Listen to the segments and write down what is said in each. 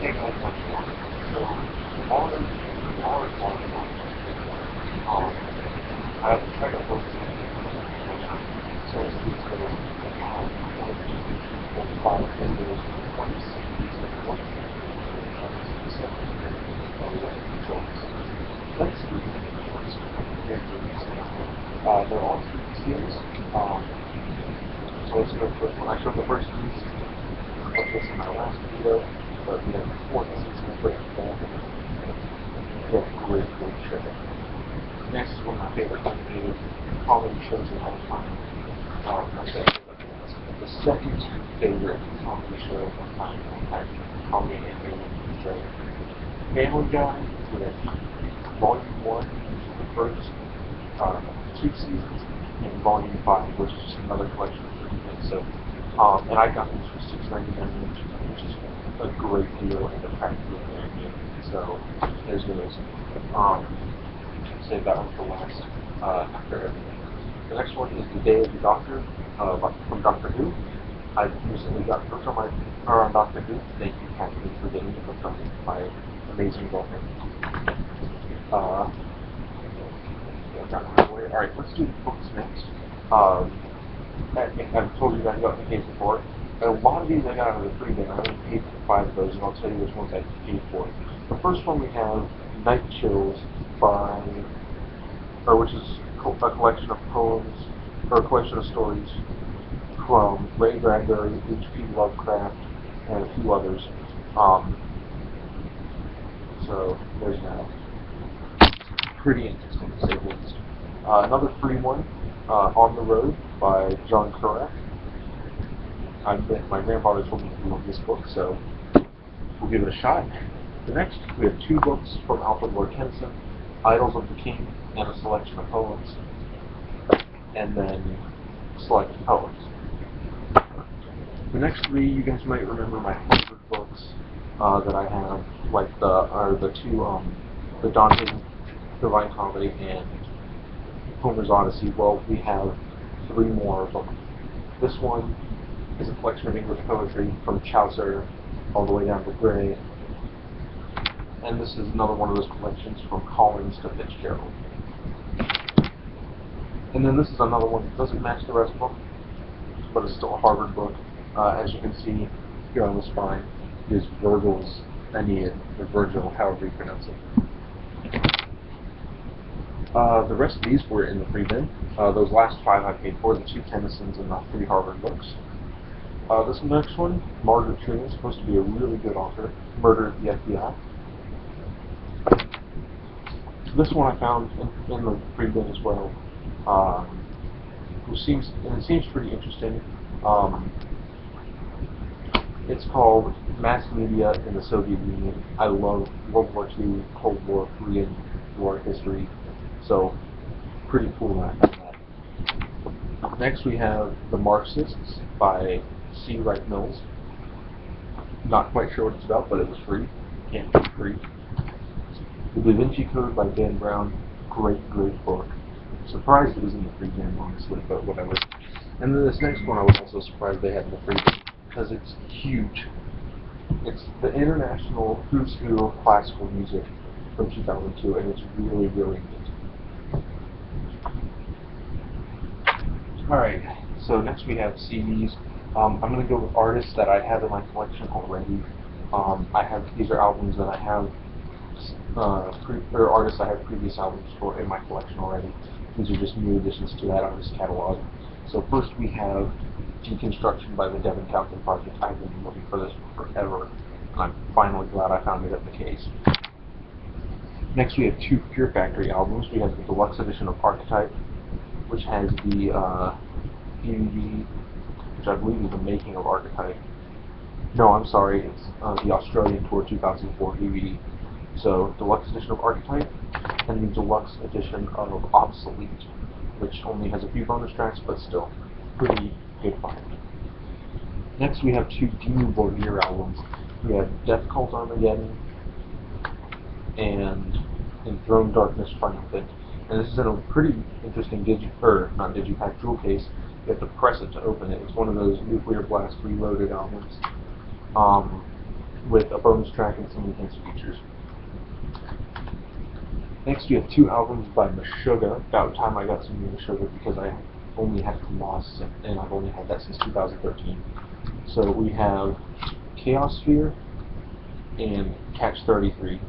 take like much more. So, all in one. I try to focus on so it's these little, 5 windows, 20 CDs, and 1 let's see what's they're all 3D series. So let's go first. When I showed the first piece, I put this in my last video, but we have 4 pieces of break down. We have great show. Next is one of my favorite animated comedy shows of all time. The second favorite comedy show of all time, comedy animated show. Family Guy with Volume 1, which is the first 2 seasons, and Volume 5, which is just another collection of 3 things. So, and I got these for $6.99, which is a great deal and a practically brand new. So there's those. Save that one for last after everything. The next one is The Day of the Doctor from Doctor Who. I recently got hooked on Doctor Who. Thank you, Kathleen, for getting me hooked on my amazing girlfriend. Alright, let's do the books next. I've told you guys about the case before. A lot of these I got out of the free bin. I only paid for 5 of those, and I'll tell you which ones I paid for. The first one we have Night Chills which is a collection of poems, or a collection of stories from Ray Bradbury, H.P. Lovecraft, and a few others. So there's that. Pretty interesting to say the least. Another free one, On the Road by John Kerouac. My grandfather told me to love this book, so we'll give it a shot. The next, we have 2 books from Alfred Lord Tennyson, Idylls of the King, and a selection of poems, and then selected poems. The next 3, you guys might remember my favorite books that I have, like the 2, the Dante Divine Comedy and Homer's Odyssey. Well, we have 3 more of them. This one is a collection of English poetry from Chaucer all the way down to Gray. And this is another one of those collections from Collins to Fitzgerald. And then this is another one that doesn't match the rest of them, but it's still a Harvard book. As you can see here on the spine is Virgil's Aeneid, or Virgil, however you pronounce it. The rest of these were in the free bin. Those last 5 I paid for, the 2 Tennysons and the 3 Harvard books. This next one, Margaret Truman, is supposed to be a really good author, Murder at the FBI. This one I found in the free bin as well. It seems pretty interesting. It's called Mass Media in the Soviet Union. I love World War II, Cold War, Korean War history, so pretty cool that I found that. Next we have The Marxists by C. Wright Mills. Not quite sure what it's about, but it was free. Can't be free. The Da Vinci Code by Dan Brown. Great book. Surprised it was in the free bin, honestly, but whatever. And then this next one I was also surprised they had in the free bin, because it's huge. It's the International Who's Who of Classical Music from 2002, and it's really neat. Alright, so next we have CDs. I'm going to go with artists that I have in my collection already. These are albums that I have, or artists I have previous albums for in my collection already. These are just new additions to that artist catalog. So first we have Deconstruction by the Devin Townsend Project. I've been looking for this forever, and I'm finally glad I found it at the case. Next we have 2 Fear Factory albums. We have the deluxe edition of Archetype, which has the DVD, which I believe is the making of Archetype. No, I'm sorry, it's the Australian Tour 2004 DVD. So, deluxe edition of Archetype, and the deluxe edition of Obsolete, which only has a few bonus tracks, but still, pretty good find. Next we have 2 Dimmu Borgir albums. We have Death Cult Armageddon, and Enthroned Darkness Triumphant. And this is in a pretty interesting not digipack jewel case. You have to press it to open it. It's one of those Nuclear Blast Reloaded albums. with a bonus track and some enhanced features. Next, we have 2 albums by Meshuggah. About time I got some new Meshuggah because I only had Colossus, and I've only had that since 2013. So we have Chaos Sphere and Catch 33.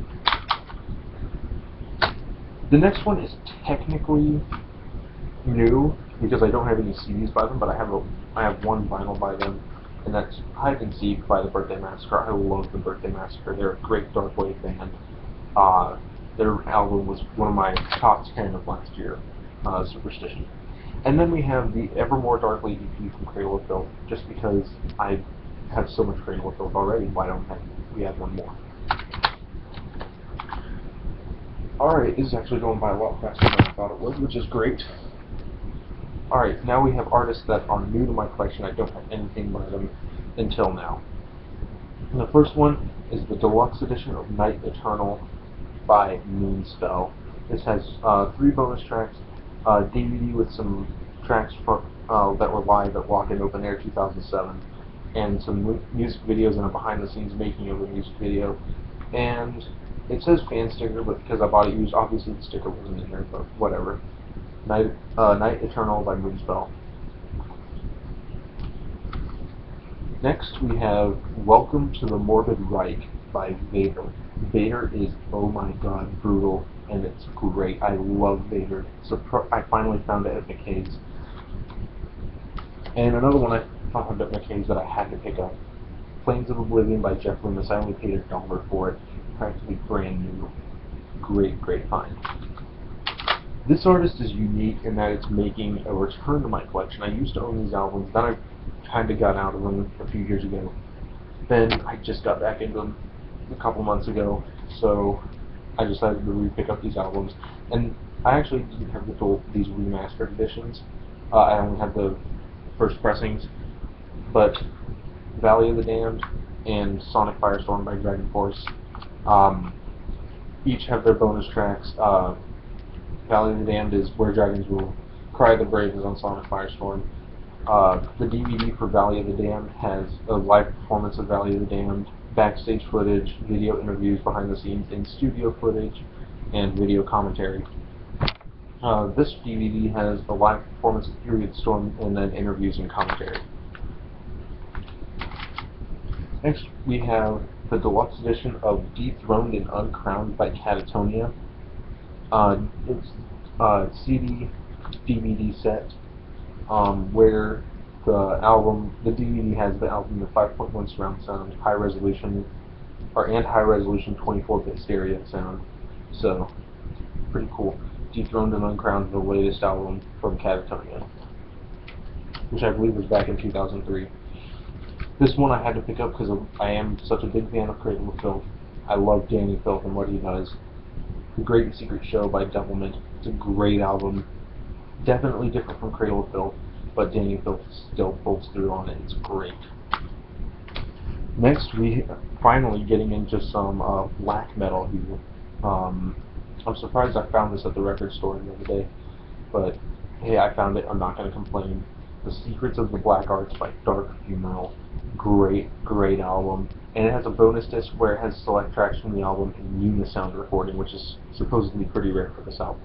The next one is technically new because I don't have any CDs by them, but I have one vinyl by them, and that's Hide and Seek by the Birthday Massacre. I love the Birthday Massacre. They're a great dark wave band. Their album was one of my top 10 of last year, Superstition. And then we have the Evermore Darkly EP from Cradle of Filth, just because I have so much Cradle of Filth already, why don't we have one more? Alright, this is actually going by a lot faster than I thought it would, which is great. Alright, now we have artists that are new to my collection. I don't have anything by them until now. And the first one is the deluxe edition of Night Eternal by Moonspell. This has 3 bonus tracks, DVD with some tracks from, that were live at Walk In Open Air 2007, and some music videos and a behind-the-scenes making of a music video. And it says fan sticker, but because I bought it used, obviously the sticker wasn't in there, but whatever. Night Eternal by Moonspell. Next we have Welcome to the Morbid Reich by Vader. Vader is, oh my god, brutal, and it's great. I love Vader. I finally found it at McKay's. And another one I found at McKay's that I had to pick up, Plains of Oblivion by Jeff Loomis. I only paid $1 for it. Practically brand new. Great, great find. This artist is unique in that it's making a return to my collection. I used to own these albums, then I kind of got out of them a few years ago. Then I just got back into them a couple months ago, so I decided to re-pick up these albums. And I actually didn't have these remastered editions. I only had the first pressings, but Valley of the Damned and Sonic Firestorm by Dragon Force each have their bonus tracks. Valley of the Damned is Where Dragons Rule. Cry of the Brave is on Sonic Firestorm. The DVD for Valley of the Damned has a live performance of Valley of the Damned, backstage footage, video interviews behind the scenes, and studio footage and video commentary. This DVD has a live performance of Fury of the Storm and then interviews and commentary. Next we have the deluxe edition of Dethroned and Uncrowned by Catatonia. It's a CD DVD set where the DVD has the album with 5.1 surround sound, high resolution 24-bit stereo sound. So pretty cool. Dethroned and Uncrowned, the latest album from Catatonia, which I believe was back in 2003. This one I had to pick up because I am such a big fan of Cradle of Filth. I love Danny Filth and what he does. The Great and Secret Show by Devilment. It's a great album. Definitely different from Cradle of Filth, but Danny Filth still pulls through on it. It's great. Next, we finally getting into some black metal here. I'm surprised I found this at the record store the other day, but hey, I found it. I'm not going to complain. The Secrets of the Black Arts by Dark Funeral. Great, great album. And it has a bonus disc where it has select tracks from the album in Unisound recording, which is supposedly pretty rare for this album.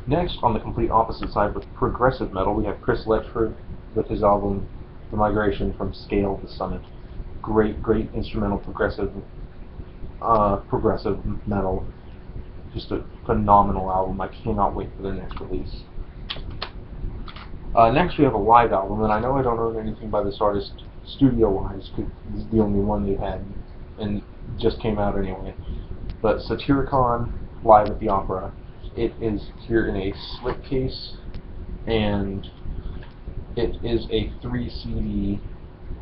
Next, on the complete opposite side with progressive metal, we have Chris Letchford with his album The Migration from Scale to Summit. Great, great instrumental progressive metal. Just a phenomenal album. I cannot wait for their next release. Next we have a live album, and I know I don't own anything by this artist studio-wise, because this is the only one they had, and just came out anyway. But Satyricon Live at the Opera. It is here in a slipcase, and it is a 2 CD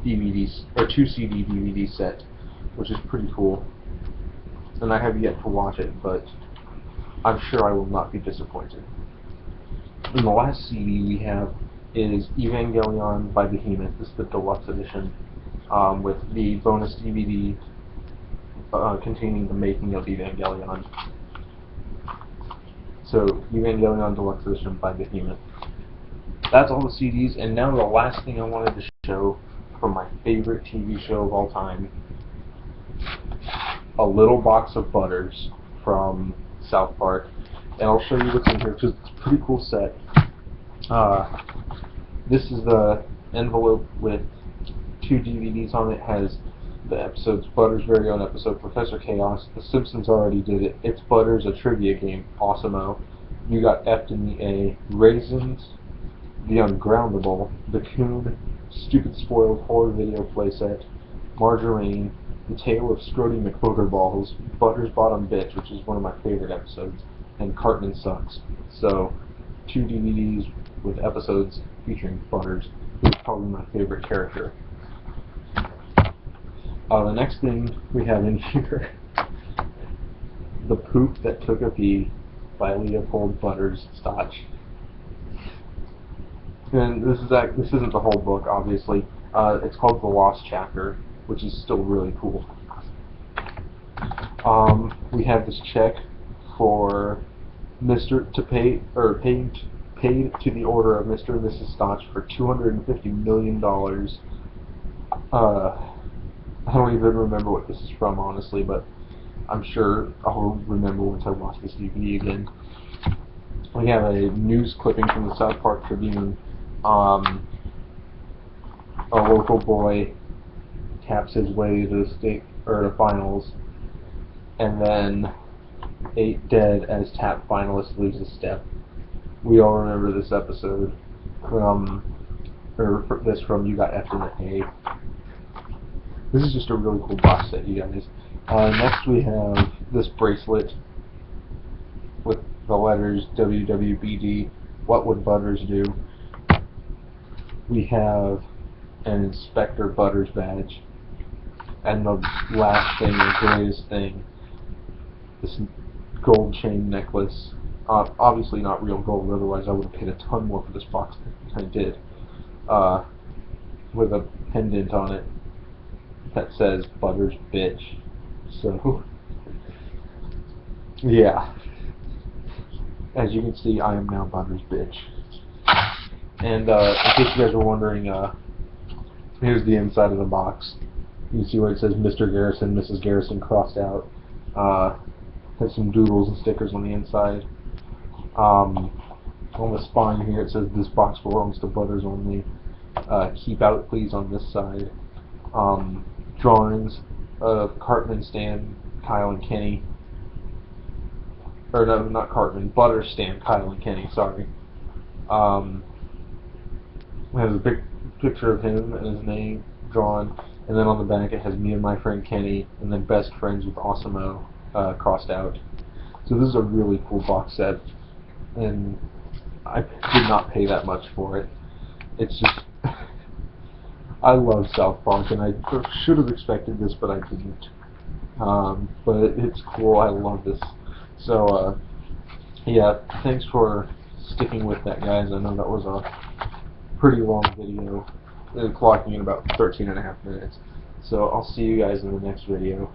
DVD set, which is pretty cool. And I have yet to watch it, but I'm sure I will not be disappointed. And the last CD we have is Evangelion by Behemoth. This is the deluxe edition with the bonus DVD containing the making of Evangelion. So, Evangelion Deluxe Edition by Behemoth. That's all the CDs, and now the last thing I wanted to show from my favorite TV show of all time, a little box of Butters from South Park, and I'll show you what's in here because it's a pretty cool set. This is the envelope with 2 DVDs on it. It has the episodes, Butters' very own episode, Professor Chaos, The Simpsons already did it, It's Butters, a trivia game, Awesome-O, You Got F'd in the A, Raisins, The Ungroundable, The Coon, Stupid Spoiled Horror Video Playset, Margarine, The Tale of Scrody McBoogerballs, Butters Bottom Bitch, which is one of my favorite episodes, and Cartman Sucks. So, 2 DVDs with episodes featuring Butters, who's probably my favorite character. The next thing we have in here, The Poop That Took a Pee by Leopold Butters Stotch. And this isn't the whole book, obviously. It's called The Lost Chapter, which is still really cool. We have this check for paid to the order of Mr. and Mrs. Stotch for $250 million. I don't even remember what this is from, honestly, but I'm sure I'll remember once I watch this DVD again. We have a news clipping from the South Park Tribune. A local boy taps his way to the finals, and then 8 dead as tap finalist loses step. We all remember this episode from You Got F'd in the A. This is just a really cool box set, you guys. Next we have this bracelet with the letters WWBD, What Would Butters Do? We have an Inspector Butters badge. And the last thing, the greatest thing, this gold chain necklace. Obviously not real gold, otherwise I would have paid a ton more for this box than I did. With a pendant on it that says Butters Bitch. So, yeah. As you can see, I am now Butters Bitch. And in case you guys are wondering, here's the inside of the box. You can see where it says Mr. Garrison, Mrs. Garrison crossed out. Has some doodles and stickers on the inside. On the spine here it says this box belongs to Butters only. Keep out please on this side. Drawings of Cartman, Stan, Kyle, and Kenny. Or no, not Cartman, Butters, Stan, Kyle, and Kenny, sorry. It has a big picture of him and his name drawn, and then on the back it has me and my friend Kenny, and then best friends with Awesome-O crossed out. So this is a really cool box set, and I did not pay that much for it. It's just, I love South Park, and I should have expected this, but I didn't. But it's cool, I love this. So, yeah, thanks for sticking with that, guys. I know that was a pretty long video, clocking in about 13.5 minutes. So I'll see you guys in the next video.